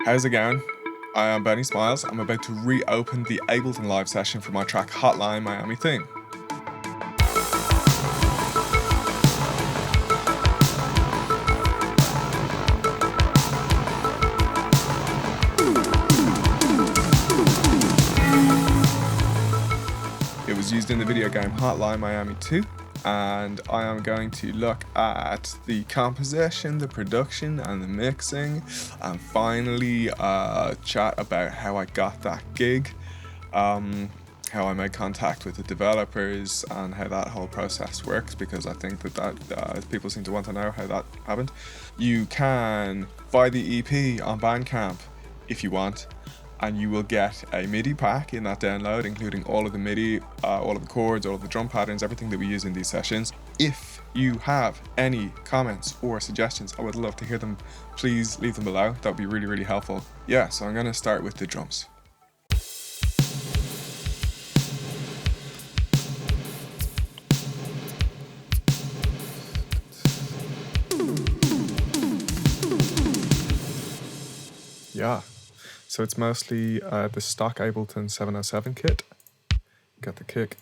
How's it going? I am Benny Smiles. I'm about to reopen the Ableton live session for my track Hotline Miami theme. It was used in the video game Hotline Miami 2, and I am going to look at the composition, the production, and the mixing, and finally chat about how I got that gig, how I made contact with the developers, and how that whole process works, because I think that people seem to want to know how that happened. You can buy the EP on Bandcamp if you want, and you will get a MIDI pack in that download, including all of the MIDI, all of the chords, all of the drum patterns, everything that we use in these sessions. If you have any comments or suggestions, I would love to hear them. Please leave them below. That would be really, really helpful. Yeah, so I'm going to start with the drums. Yeah. So it's mostly the stock Ableton 707 kit. You got the kick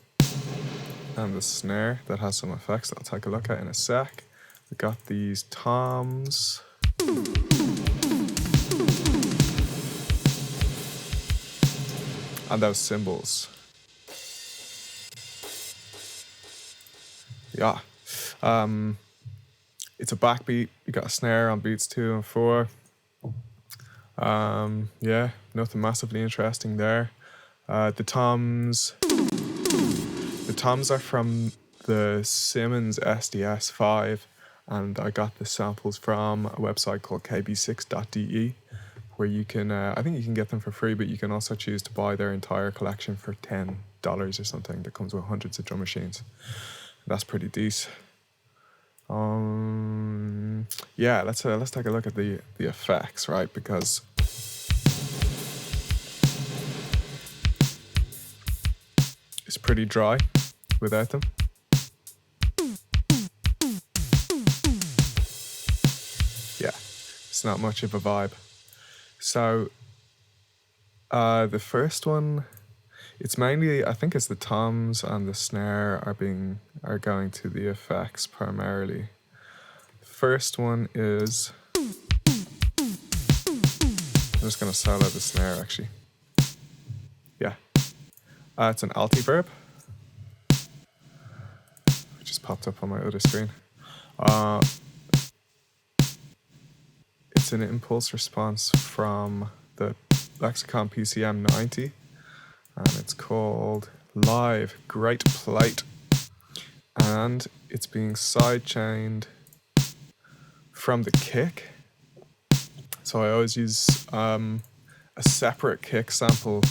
and the snare that has some effects that I'll take a look at in a sec. We got these toms. And those cymbals. Yeah. It's a backbeat. You got a snare on beats 2 and 4. Yeah, nothing massively interesting there. The toms are from the Simmons SDS5, and I got the samples from a website called kb6.de, where you can, I think you can get them for free, but you can also choose to buy their entire collection for $10 or something. That comes with hundreds of drum machines. That's pretty decent. Yeah, let's take a look at the effects, right? Because it's pretty dry without them. Yeah, it's not much of a vibe. So the first one, it's mainly, I think it's the toms and the snare are going to the effects primarily. First one is, I'm just going to solo the snare actually. Yeah. It's an Altiverb, which just popped up on my other screen. It's an impulse response from the Lexicon PCM 90, and it's called Live Great Plate, and it's being sidechained from the kick. So I always use a separate kick sample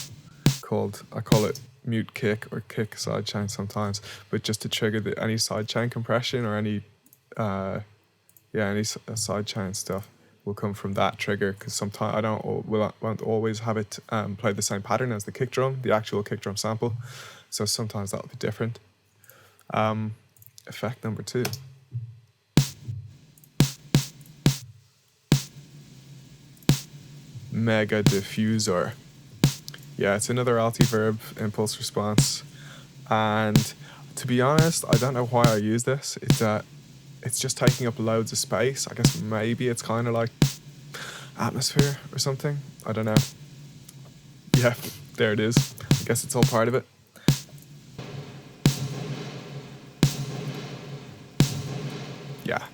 I call it mute kick or kick sidechain sometimes, but just to trigger any sidechain compression or any sidechain stuff will come from that trigger, because sometimes won't always have it play the same pattern as the kick drum, the actual kick drum sample. So sometimes that'll be different. Effect number 2. Mega diffuser. Yeah, it's another Altiverb impulse response, and to be honest, I don't know why I use this. It's just taking up loads of space. I guess maybe it's kind of like atmosphere or something. I don't know. Yeah, there it is. I guess it's all part of it. Yeah.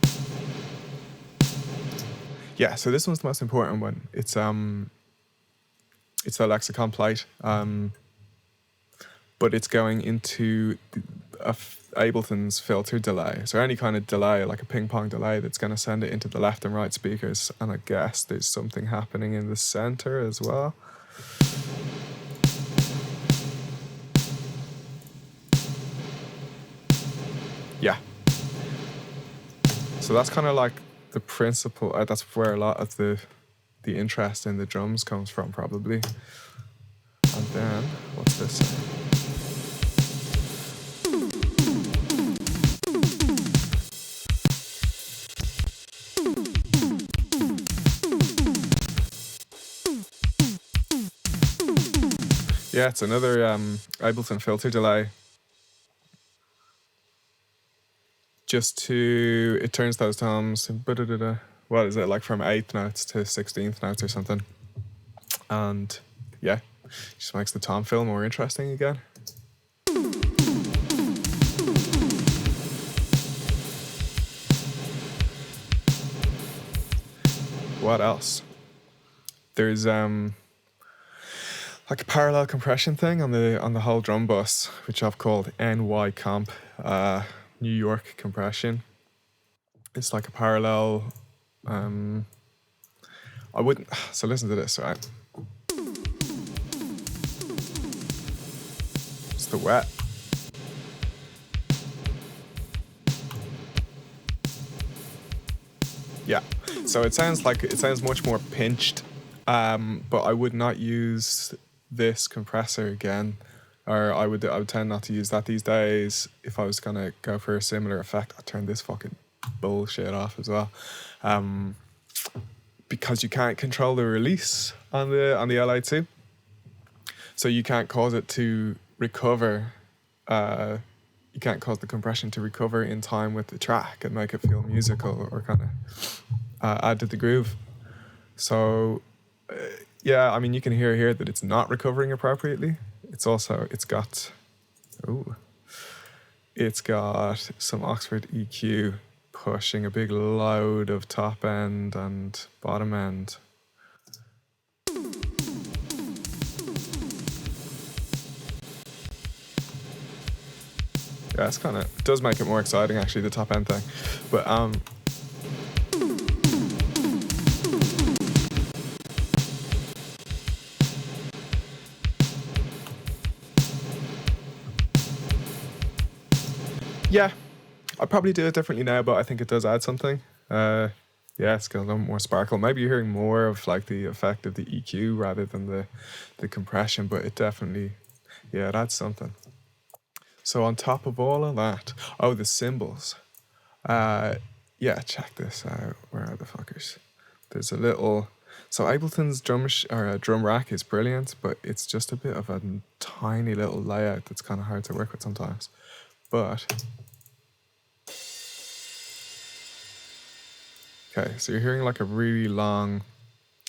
Yeah, so this one's the most important one. It's the Lexicon Flight, but it's going into Ableton's filter delay. So any kind of delay, like a ping pong delay, that's going to send it into the left and right speakers. And I guess there's something happening in the center as well. Yeah. So that's kind of like the principle. That's where a lot of the interest in the drums comes from, probably. And then, what's this? Yeah, it's another Ableton filter delay. It turns those toms, what is it, like from 8th notes to 16th notes or something. And yeah, just makes the tom feel more interesting again. What else? There's like a parallel compression thing on the whole drum bus, which I've called NY Comp, New York compression. It's like a parallel. I wouldn't. So listen to this, right? It's the wet. Yeah. So it sounds much more pinched, but I would not use this compressor again, or I would tend not to use that these days. If I was gonna go for a similar effect, I'd turn this fucking bullshit off as well, because you can't control the release on the LA2, so you can't cause it to recover. You can't cause the compression to recover in time with the track and make it feel musical or kind of add to the groove. So yeah, I mean, you can hear here that it's not recovering appropriately. It's got some Oxford EQ pushing a big load of top end and bottom end. Yeah, it does make it more exciting actually, the top end thing. But yeah, I'd probably do it differently now, but I think it does add something. Yeah, it's got a little more sparkle. Maybe you're hearing more of like the effect of the EQ rather than the compression, but it definitely, yeah, it adds something. So on top of all of that, the cymbals. Yeah, check this out. Where are the fuckers? There's a little. So Ableton's drum rack is brilliant, but it's just a bit of a tiny little layout that's kind of hard to work with sometimes. But okay, so you're hearing like a really long.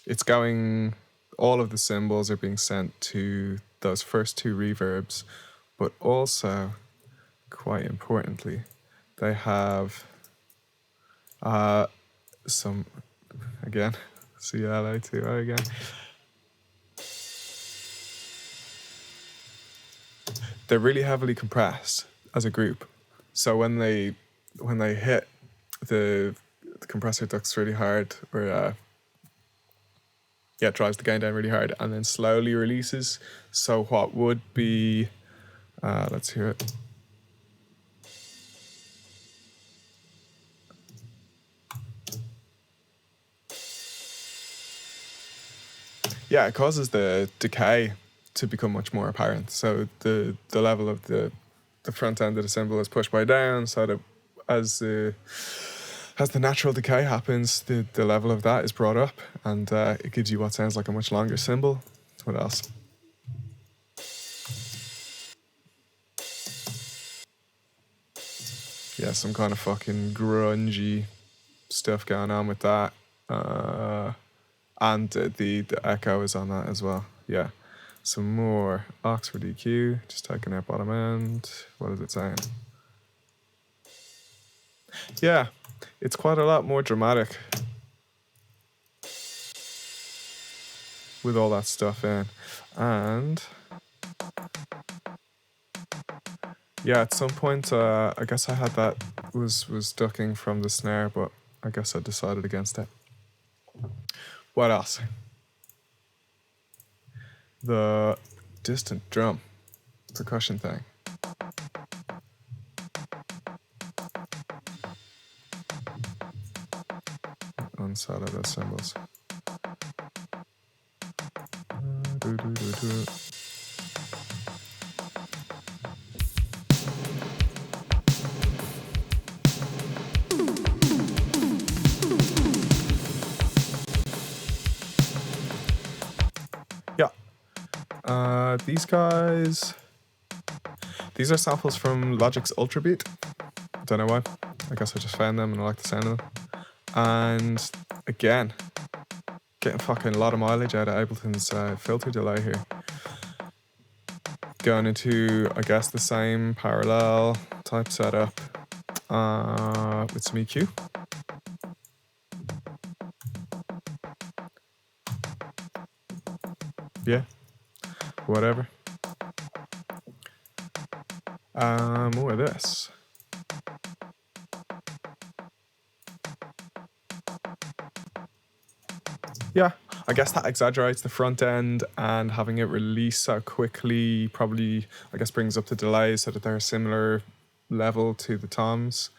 It's going. All of the cymbals are being sent to those first two reverbs, but also, quite importantly, they have some, again, CLA2O again. They're really heavily compressed as a group. So when they hit the compressor ducts really hard, or it drives the gain down really hard and then slowly releases. So what would be, let's hear it. Yeah, it causes the decay to become much more apparent. So the level of the front end of the cymbal is pushed way down, so that as the natural decay happens, the level of that is brought up, and it gives you what sounds like a much longer cymbal. What else? Yeah, some kind of fucking grungy stuff going on with that. And the echo is on that as well. Yeah. Some more Oxford EQ, just taking out bottom end. What is it saying? Yeah, it's quite a lot more dramatic with all that stuff in. And yeah, at some point, I guess I had that was ducking from the snare, but I guess I decided against it. What else? The distant drum percussion thing. Unsolo those cymbals. Yeah. These guys, these are samples from Logic's Ultrabeat. Don't know why. I guess I just found them and I like the sound of them. And again, getting fucking a lot of mileage out of Ableton's filter delay here. Going into, I guess, the same parallel type setup with some EQ. Yeah, whatever. More of this. Yeah, I guess that exaggerates the front end, and having it release so quickly probably, I guess, brings up the delays so that they're a similar level to the toms.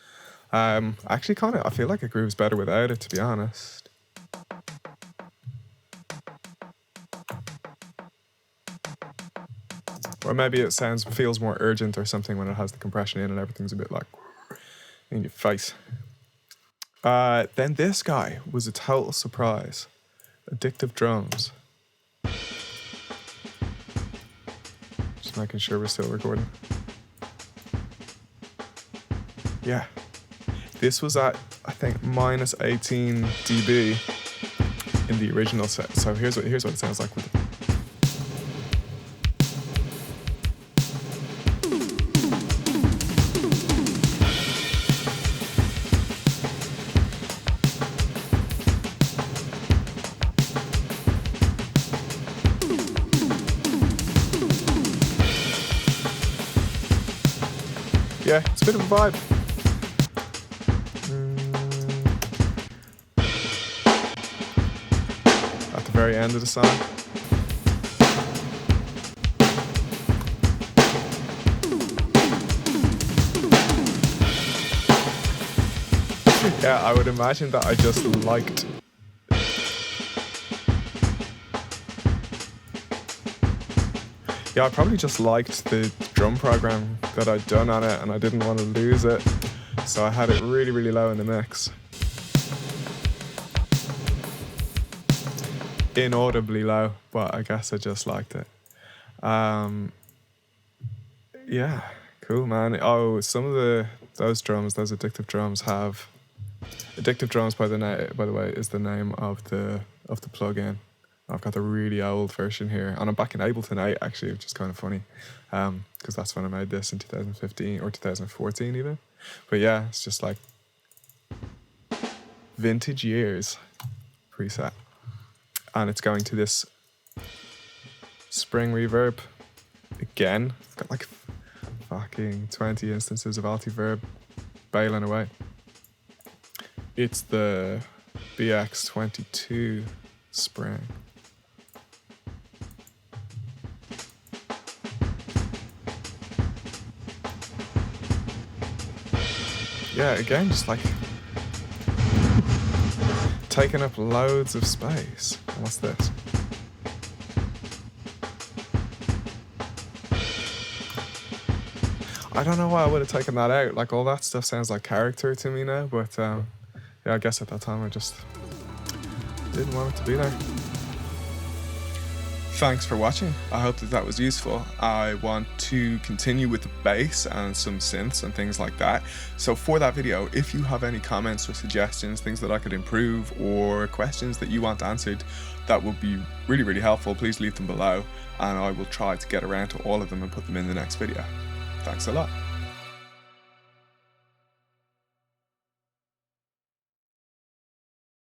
Actually, kind of, I feel like it grooves better without it, to be honest. Or maybe it feels more urgent or something when it has the compression in and everything's a bit like in your face. Then this guy was a total surprise. Addictive Drums. Just making sure we're still recording. Yeah. This was at, I think, minus 18 dB in the original set. So here's what it sounds like with it. Yeah, it's a bit of a vibe. At the very end of the song. Yeah, I would imagine that I just liked. Yeah, I probably just liked the drum program that I'd done on it and I didn't want to lose it. So I had it really, really low in the mix. Inaudibly low, but I guess I just liked it. Yeah, cool, man. Oh, some of those Addictive Drums have... Addictive Drums, by the way, is the name of the plugin. I've got the really old version here, and I'm back in Ableton 8 actually, which is kind of funny, because that's when I made this in 2015 or 2014 even. But yeah, it's just like vintage years preset, and it's going to this spring reverb again. It's got like fucking 20 instances of Altiverb bailing away. It's the BX22 spring. Yeah, again, just like taking up loads of space. What's this? I don't know why I would have taken that out. Like, all that stuff sounds like character to me now, but yeah, I guess at that time I just didn't want it to be there. Thanks for watching. I hope that was useful. I want to continue with the bass and some synths and things like that. So for that video, if you have any comments or suggestions, things that I could improve, or questions that you want answered, that would be really, really helpful. Please leave them below and I will try to get around to all of them and put them in the next video. Thanks a lot.